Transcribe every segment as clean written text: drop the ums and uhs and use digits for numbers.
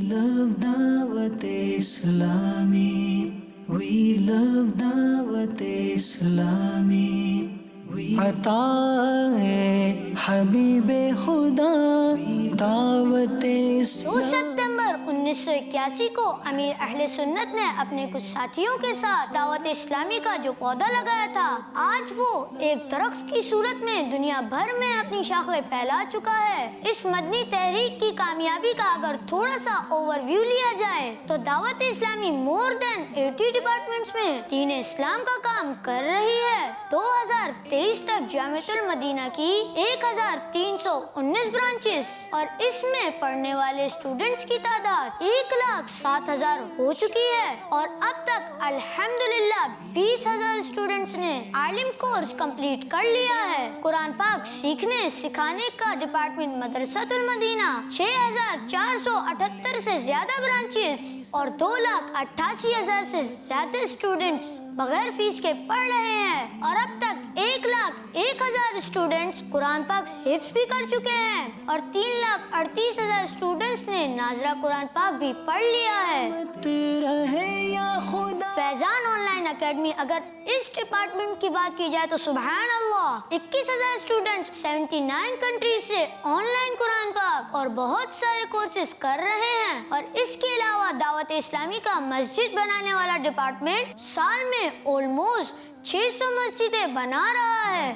love Dawat Islami. We love Dawat Islami. عطائے حبیب خدا دعوت 2 اسلام. ستمبر 1981 کو امیر اہل سنت نے اپنے کچھ ساتھیوں کے ساتھ دعوت اسلامی کا جو پودا لگایا تھا، آج وہ ایک درخت کی صورت میں دنیا بھر میں اپنی شاخیں پھیلا چکا ہے. اس مدنی تحریک کی کامیابی کا اگر تھوڑا سا اوور ویو لیا جائے تو دعوت اسلامی مور دین 80 ڈپارٹمنٹس میں دین اسلام کا کام کر رہی ہے. 2023 تک جامعۃ المدینہ کی 1319 برانچز اور اس میں پڑھنے والے اسٹوڈنٹس کی تعداد 1,07,000 ہو چکی ہے، اور اب تک الحمدللہ 20,000 اسٹوڈنٹس نے عالم کورس کمپلیٹ کر لیا ہے. قرآن پاک سیکھنے سکھانے کا ڈپارٹمنٹ مدرسۃ المدینہ 6,478 سے زیادہ برانچز اور 2,88,000 سے زیادہ اسٹوڈنٹس بغیر فیس کے پڑھ رہے ہیں، اور اب تک 1,01,000 اسٹوڈنٹس قرآن پاک حفظ بھی کر چکے ہیں، اور 3,38,000 اسٹوڈنٹس نے ناظرہ قرآن پاک بھی پڑھ لیا ہے. رہے یا خدا. فیضان آن لائن اکیڈمی، اگر اس ڈپارٹمنٹ کی بات کی جائے تو سبحان اللہ 21,000 اسٹوڈنٹس 79 کنٹریز سے آن لائن قرآن پاک اور بہت سارے کورسز کر رہے ہیں. اور اس کے علاوہ دعوت اسلامی کا مسجد بنانے والا ڈپارٹمنٹ سال میں آلموسٹ 600 مسجدیں بنا رہا ہے.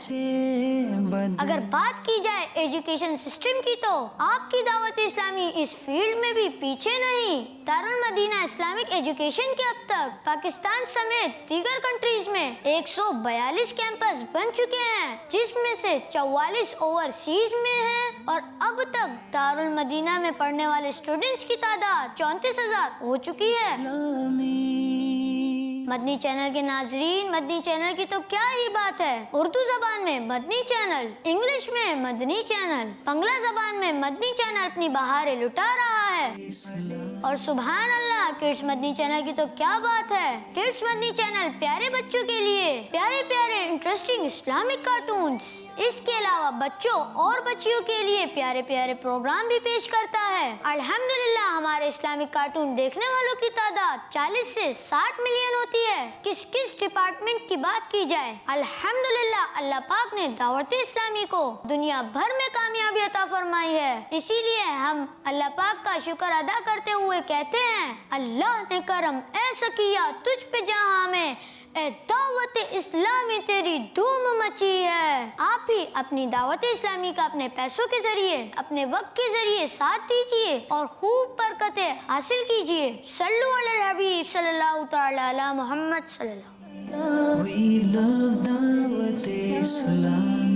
اگر بات کی جائے ایجوکیشن سسٹم کی تو آپ کی دعوت اسلامی اس فیلڈ میں بھی پیچھے نہیں. دارالمدینہ اسلامک ایجوکیشن کے اب تک پاکستان سمیت دیگر کنٹریز میں 142 کیمپس بن چکے ہیں، جس میں سے 44 اوورسیز میں ہیں، اور اب تک دارالمدینہ میں پڑھنے والے اسٹوڈنٹس کی تعداد 34,000 ہو چکی ہے. مدنی چینل کے ناظرین، مدنی چینل کی تو کیا ہی بات ہے. اردو زبان میں مدنی چینل، انگلش میں مدنی چینل، بنگلہ زبان میں مدنی چینل اپنی بہاریں لٹا رہا ہے. اور سبحان اللہ کڈس مدنی چینل کی تو کیا بات ہے. کڈس مدنی چینل پیارے بچوں کے لیے پیارے پیارے انٹرسٹنگ اسلامک کارٹونز، اس کے علاوہ بچوں اور بچیوں کے لیے پیارے پیارے پروگرام بھی پیش کرتا ہے. الحمدللہ ہمارے اسلامک کارٹون دیکھنے والوں کی تعداد 40 سے 60 ملین ہوتی ہے. کس ڈپارٹمنٹ کی بات کی جائے، الحمدللہ اللہ پاک نے دعوت اسلامی کو دنیا بھر میں کامیابی عطا فرمائی ہے. اسی لیے ہم اللہ پاک کا شکر ادا کرتے ہوئے کہتے ہیں، اللہ نے کرم ایسا کیا تجھ پہ جہاں میں، اے دعوت اسلامی تیری دھوم مچی ہے. آپ بھی اپنی دعوت اسلامی کا اپنے پیسوں کے ذریعے، اپنے وقت کے ذریعے ساتھ دیجیے اور خوب برکتیں حاصل کیجیے. صلو علی الحبیب صلی اللہ تعالی علی محمد صلی اللہ. We love Dawat Islam.